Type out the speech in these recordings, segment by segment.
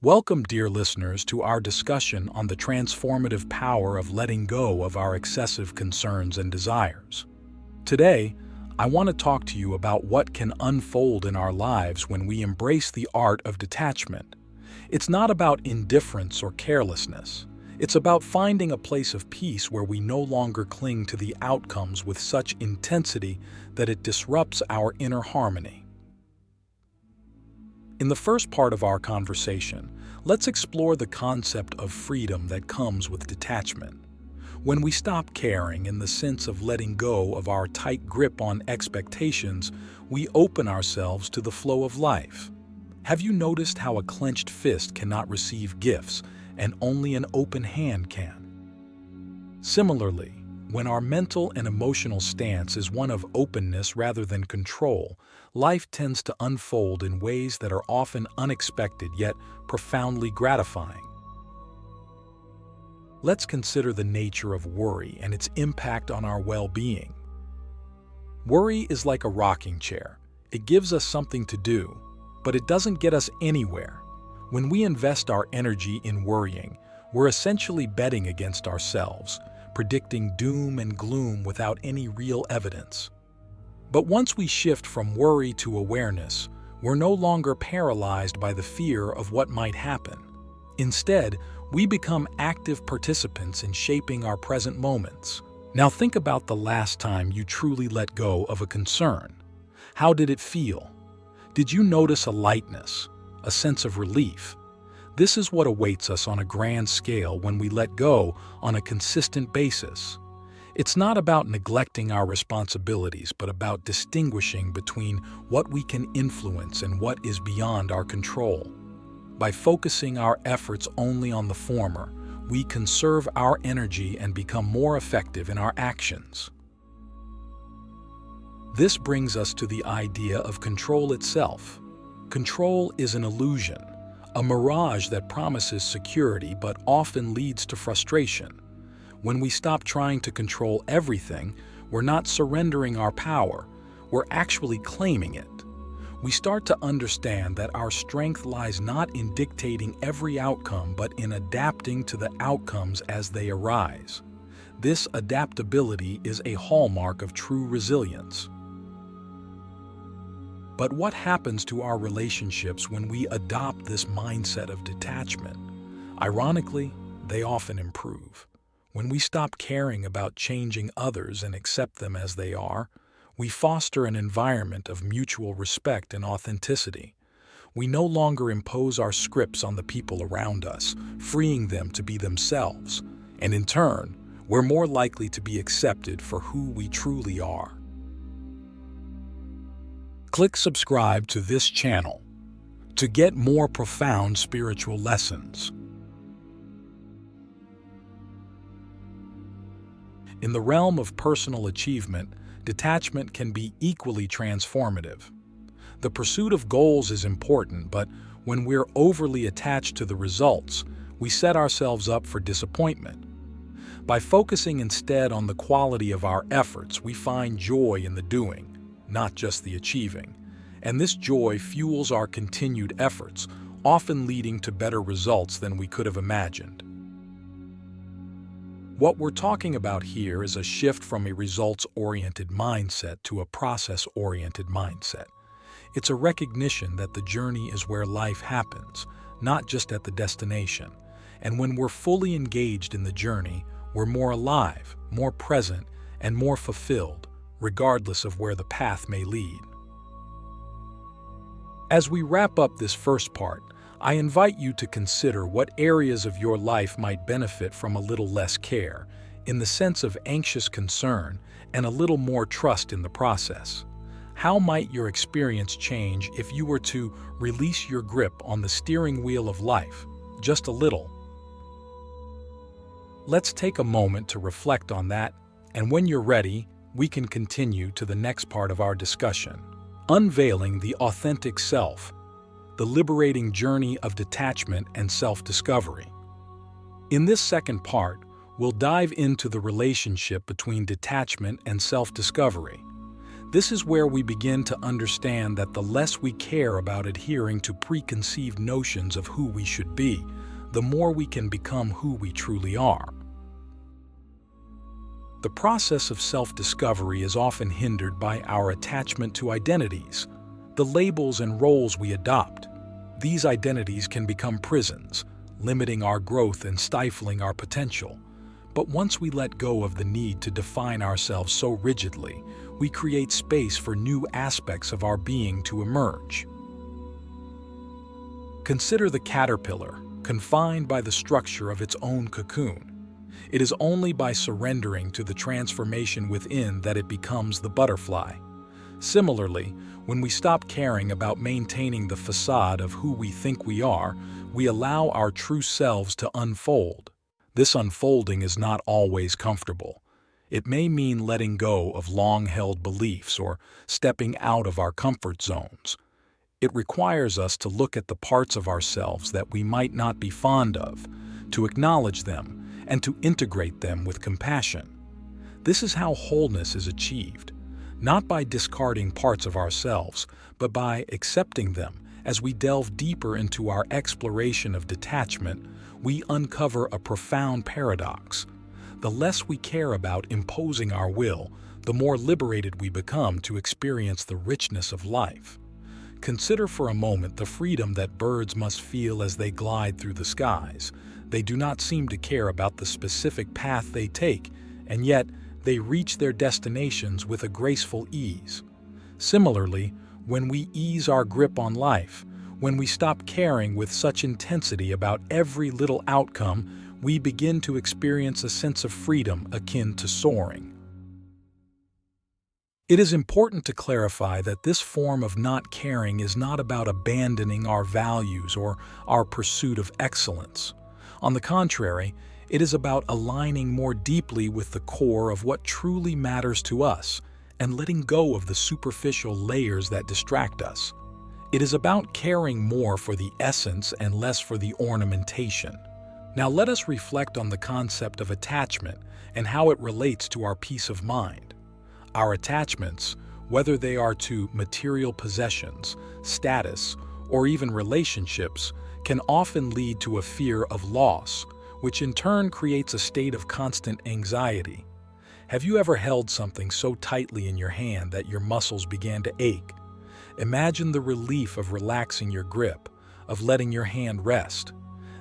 Welcome, dear listeners, to our discussion on the transformative power of letting go of our excessive concerns and desires. Today, I want to talk to you about what can unfold in our lives when we embrace the art of detachment. It's not about indifference or carelessness. It's about finding a place of peace where we no longer cling to the outcomes with such intensity that it disrupts our inner harmony. In the first part of our conversation, let's explore the concept of freedom that comes with detachment. When we stop caring in the sense of letting go of our tight grip on expectations, we open ourselves to the flow of life. Have you noticed how a clenched fist cannot receive gifts and only an open hand can? Similarly, when our mental and emotional stance is one of openness rather than control, life tends to unfold in ways that are often unexpected yet profoundly gratifying. Let's consider the nature of worry and its impact on our well-being. Worry is like a rocking chair. It gives us something to do, but it doesn't get us anywhere. When we invest our energy in worrying, we're essentially betting against ourselves, predicting doom and gloom without any real evidence. But once we shift from worry to awareness, we're no longer paralyzed by the fear of what might happen. Instead, we become active participants in shaping our present moments. Now think about the last time you truly let go of a concern. How did it feel? Did you notice a lightness, a sense of relief? This is what awaits us on a grand scale when we let go on a consistent basis. It's not about neglecting our responsibilities, but about distinguishing between what we can influence and what is beyond our control. By focusing our efforts only on the former, we conserve our energy and become more effective in our actions. This brings us to the idea of control itself. Control is an illusion, a mirage that promises security but often leads to frustration. When we stop trying to control everything, we're not surrendering our power, we're actually claiming it. We start to understand that our strength lies not in dictating every outcome but in adapting to the outcomes as they arise. This adaptability is a hallmark of true resilience. But what happens to our relationships when we adopt this mindset of detachment? Ironically, they often improve. When we stop caring about changing others and accept them as they are, we foster an environment of mutual respect and authenticity. We no longer impose our scripts on the people around us, freeing them to be themselves, and in turn, we're more likely to be accepted for who we truly are. Click subscribe to this channel to get more profound spiritual lessons. In the realm of personal achievement, detachment can be equally transformative. The pursuit of goals is important, but when we're overly attached to the results, we set ourselves up for disappointment. By focusing instead on the quality of our efforts, we find joy in the doing, not just the achieving. And this joy fuels our continued efforts, often leading to better results than we could have imagined. What we're talking about here is a shift from a results-oriented mindset to a process-oriented mindset. It's a recognition that the journey is where life happens, not just at the destination. And when we're fully engaged in the journey, we're more alive, more present, and more fulfilled, regardless of where the path may lead. As we wrap up this first part, I invite you to consider what areas of your life might benefit from a little less care, in the sense of anxious concern, and a little more trust in the process. How might your experience change if you were to release your grip on the steering wheel of life, just a little? Let's take a moment to reflect on that, and when you're ready, we can continue to the next part of our discussion. Unveiling the authentic self, the liberating journey of detachment and self-discovery. In this second part, we'll dive into the relationship between detachment and self-discovery. This is where we begin to understand that the less we care about adhering to preconceived notions of who we should be, the more we can become who we truly are. The process of self-discovery is often hindered by our attachment to identities, the labels and roles we adopt. These identities can become prisons, limiting our growth and stifling our potential. But once we let go of the need to define ourselves so rigidly, we create space for new aspects of our being to emerge. Consider the caterpillar, confined by the structure of its own cocoon. It is only by surrendering to the transformation within that it becomes the butterfly. Similarly, when we stop caring about maintaining the facade of who we think we are, we allow our true selves to unfold. This unfolding is not always comfortable. It may mean letting go of long-held beliefs or stepping out of our comfort zones. It requires us to look at the parts of ourselves that we might not be fond of, to acknowledge them, and to integrate them with compassion. This is how wholeness is achieved, not by discarding parts of ourselves, but by accepting them. As we delve deeper into our exploration of detachment, we uncover a profound paradox. The less we care about imposing our will, the more liberated we become to experience the richness of life. Consider for a moment the freedom that birds must feel as they glide through the skies. They do not seem to care about the specific path they take, and yet they reach their destinations with a graceful ease. Similarly, when we ease our grip on life, when we stop caring with such intensity about every little outcome, we begin to experience a sense of freedom akin to soaring. It is important to clarify that this form of not caring is not about abandoning our values or our pursuit of excellence. On the contrary, it is about aligning more deeply with the core of what truly matters to us and letting go of the superficial layers that distract us. It is about caring more for the essence and less for the ornamentation. Now let us reflect on the concept of attachment and how it relates to our peace of mind. Our attachments, whether they are to material possessions, status, or even relationships, can often lead to a fear of loss, which in turn creates a state of constant anxiety. Have you ever held something so tightly in your hand that your muscles began to ache? Imagine the relief of relaxing your grip, of letting your hand rest.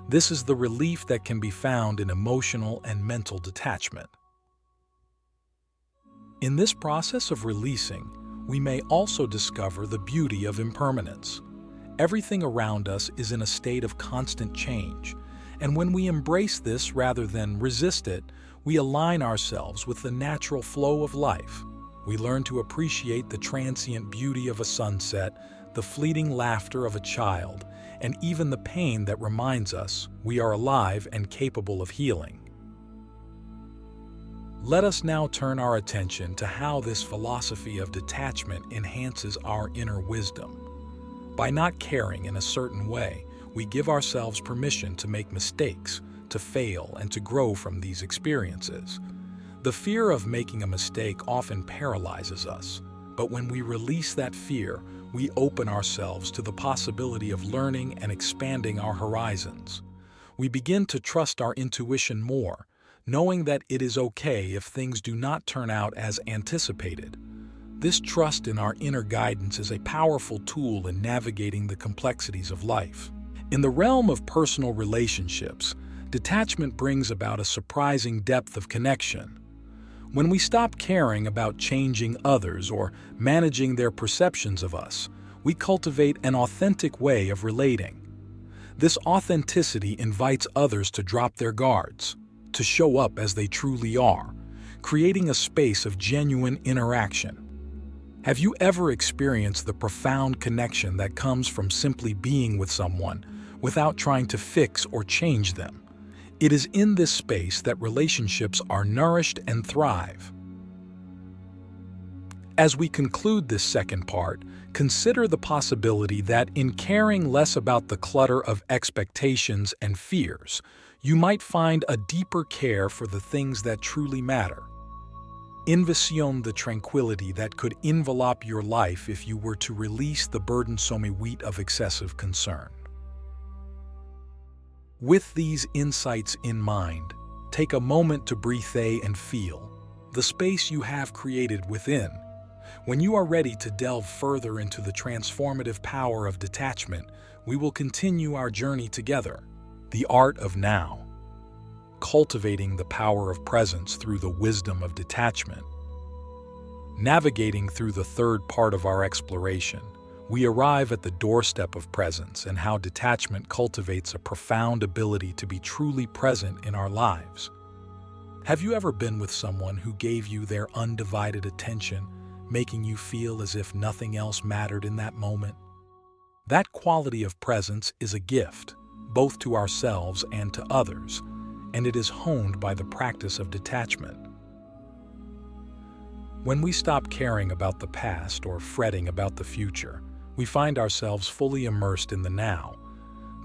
This is the relief that can be found in emotional and mental detachment. In this process of releasing, we may also discover the beauty of impermanence. Everything around us is in a state of constant change, and when we embrace this rather than resist it, we align ourselves with the natural flow of life. We learn to appreciate the transient beauty of a sunset, the fleeting laughter of a child, and even the pain that reminds us we are alive and capable of healing. Let us now turn our attention to how this philosophy of detachment enhances our inner wisdom. By not caring in a certain way, we give ourselves permission to make mistakes, to fail, and to grow from these experiences. The fear of making a mistake often paralyzes us, but when we release that fear, we open ourselves to the possibility of learning and expanding our horizons. We begin to trust our intuition more, knowing that it is okay if things do not turn out as anticipated. This trust in our inner guidance is a powerful tool in navigating the complexities of life. In the realm of personal relationships, detachment brings about a surprising depth of connection. When we stop caring about changing others or managing their perceptions of us, we cultivate an authentic way of relating. This authenticity invites others to drop their guards, to show up as they truly are, creating a space of genuine interaction. Have you ever experienced the profound connection that comes from simply being with someone without trying to fix or change them? It is in this space that relationships are nourished and thrive. As we conclude this second part, consider the possibility that in caring less about the clutter of expectations and fears, you might find a deeper care for the things that truly matter. Envision the tranquility that could envelop your life if you were to release the burdensome weight of excessive concern. With these insights in mind, take a moment to breathe and feel the space you have created within. When you are ready to delve further into the transformative power of detachment, we will continue our journey together. The art of now. Cultivating the power of presence through the wisdom of detachment. Navigating through the third part of our exploration, we arrive at the doorstep of presence and how detachment cultivates a profound ability to be truly present in our lives. Have you ever been with someone who gave you their undivided attention, making you feel as if nothing else mattered in that moment? That quality of presence is a gift, both to ourselves and to others, and it is honed by the practice of detachment. When we stop caring about the past or fretting about the future, we find ourselves fully immersed in the now.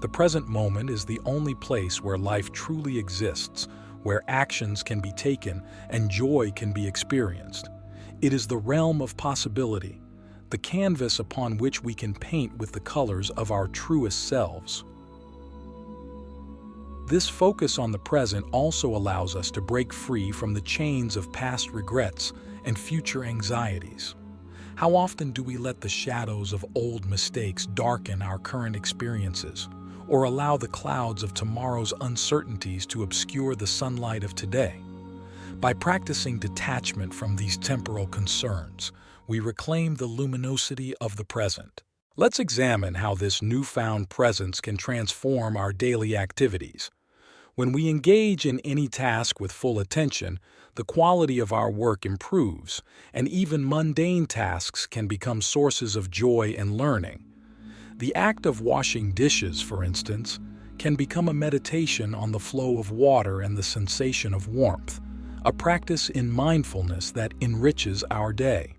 The present moment is the only place where life truly exists, where actions can be taken and joy can be experienced. It is the realm of possibility, the canvas upon which we can paint with the colors of our truest selves. This focus on the present also allows us to break free from the chains of past regrets and future anxieties. How often do we let the shadows of old mistakes darken our current experiences, or allow the clouds of tomorrow's uncertainties to obscure the sunlight of today? By practicing detachment from these temporal concerns, we reclaim the luminosity of the present. Let's examine how this newfound presence can transform our daily activities. When we engage in any task with full attention, the quality of our work improves, and even mundane tasks can become sources of joy and learning. The act of washing dishes, for instance, can become a meditation on the flow of water and the sensation of warmth, a practice in mindfulness that enriches our day.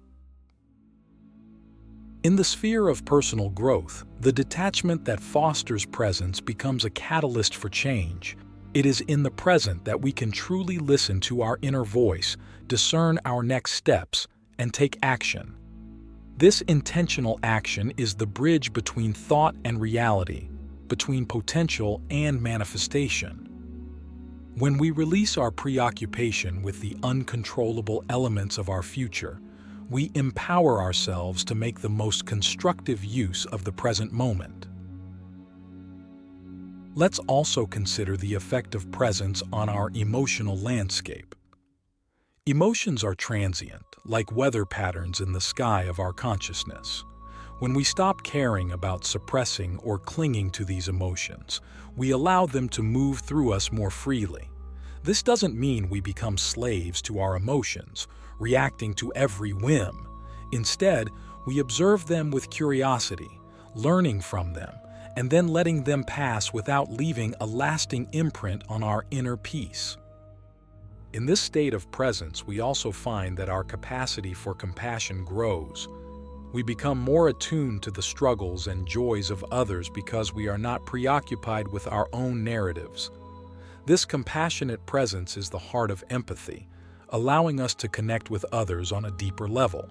In the sphere of personal growth, the detachment that fosters presence becomes a catalyst for change. It is in the present that we can truly listen to our inner voice, discern our next steps, and take action. This intentional action is the bridge between thought and reality, between potential and manifestation. When we release our preoccupation with the uncontrollable elements of our future, we empower ourselves to make the most constructive use of the present moment. Let's also consider the effect of presence on our emotional landscape. Emotions are transient, like weather patterns in the sky of our consciousness. When we stop caring about suppressing or clinging to these emotions, we allow them to move through us more freely. This doesn't mean we become slaves to our emotions, reacting to every whim. Instead, we observe them with curiosity, learning from them, and then letting them pass without leaving a lasting imprint on our inner peace. In this state of presence, we also find that our capacity for compassion grows. We become more attuned to the struggles and joys of others because we are not preoccupied with our own narratives. This compassionate presence is the heart of empathy, allowing us to connect with others on a deeper level.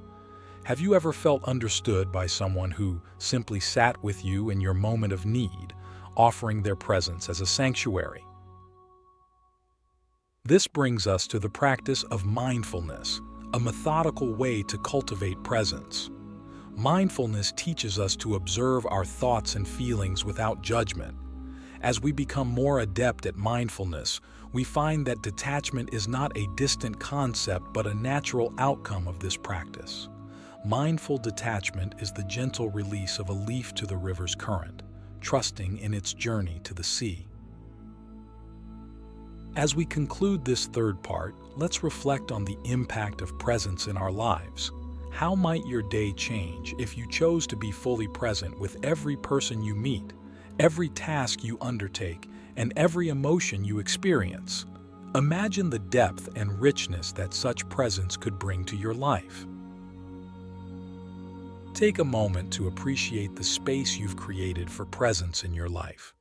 Have you ever felt understood by someone who simply sat with you in your moment of need, offering their presence as a sanctuary? This brings us to the practice of mindfulness, a methodical way to cultivate presence. Mindfulness teaches us to observe our thoughts and feelings without judgment. As we become more adept at mindfulness, we find that detachment is not a distant concept but a natural outcome of this practice. Mindful detachment is the gentle release of a leaf to the river's current, trusting in its journey to the sea. As we conclude this third part, let's reflect on the impact of presence in our lives. How might your day change if you chose to be fully present with every person you meet, every task you undertake, and every emotion you experience? Imagine the depth and richness that such presence could bring to your life. Take a moment to appreciate the space you've created for presence in your life.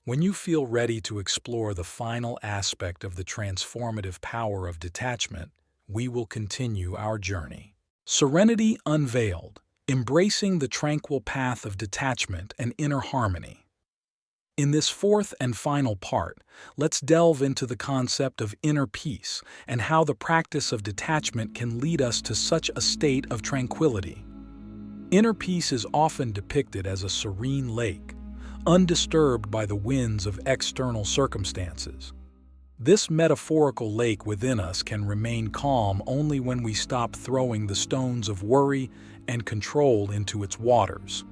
When you feel ready to explore the final aspect of the transformative power of detachment, we will continue our journey. Serenity Unveiled, Embracing the Tranquil Path of Detachment and Inner Harmony. In this fourth and final part, let's delve into the concept of inner peace and how the practice of detachment can lead us to such a state of tranquility. Inner peace is often depicted as a serene lake, undisturbed by the winds of external circumstances. This metaphorical lake within us can remain calm only when we stop throwing the stones of worry and control into its waters.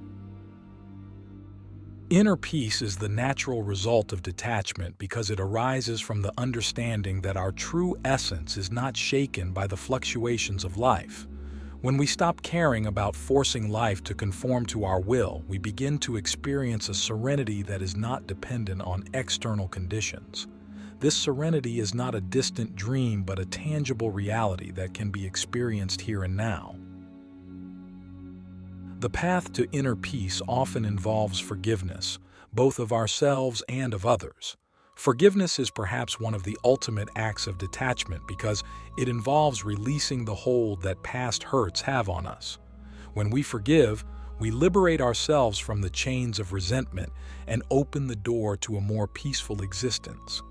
Inner peace is the natural result of detachment because it arises from the understanding that our true essence is not shaken by the fluctuations of life. When we stop caring about forcing life to conform to our will, we begin to experience a serenity that is not dependent on external conditions. This serenity is not a distant dream but a tangible reality that can be experienced here and now. The path to inner peace often involves forgiveness, both of ourselves and of others. Forgiveness is perhaps one of the ultimate acts of detachment because it involves releasing the hold that past hurts have on us. When we forgive, we liberate ourselves from the chains of resentment and open the door to a more peaceful existence.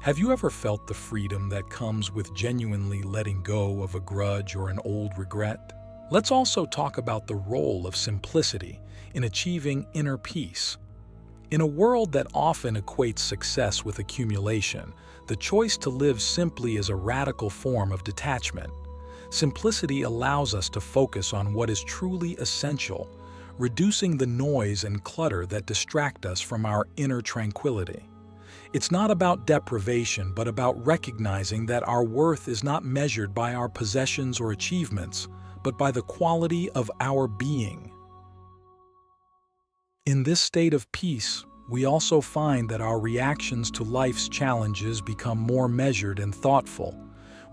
Have you ever felt the freedom that comes with genuinely letting go of a grudge or an old regret? Let's also talk about the role of simplicity in achieving inner peace. In a world that often equates success with accumulation, the choice to live simply is a radical form of detachment. Simplicity allows us to focus on what is truly essential, reducing the noise and clutter that distract us from our inner tranquility. It's not about deprivation, but about recognizing that our worth is not measured by our possessions or achievements, but by the quality of our being. In this state of peace, we also find that our reactions to life's challenges become more measured and thoughtful.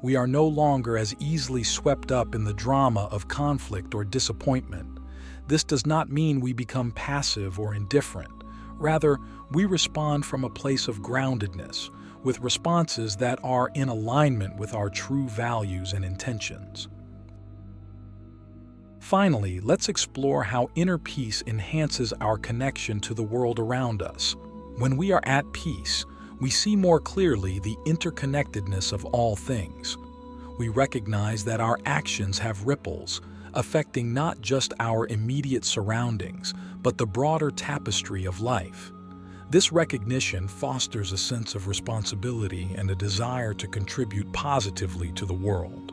We are no longer as easily swept up in the drama of conflict or disappointment. This does not mean we become passive or indifferent. Rather, we respond from a place of groundedness, with responses that are in alignment with our true values and intentions. Finally, let's explore how inner peace enhances our connection to the world around us. When we are at peace, we see more clearly the interconnectedness of all things. We recognize that our actions have ripples, affecting not just our immediate surroundings, but the broader tapestry of life. This recognition fosters a sense of responsibility and a desire to contribute positively to the world.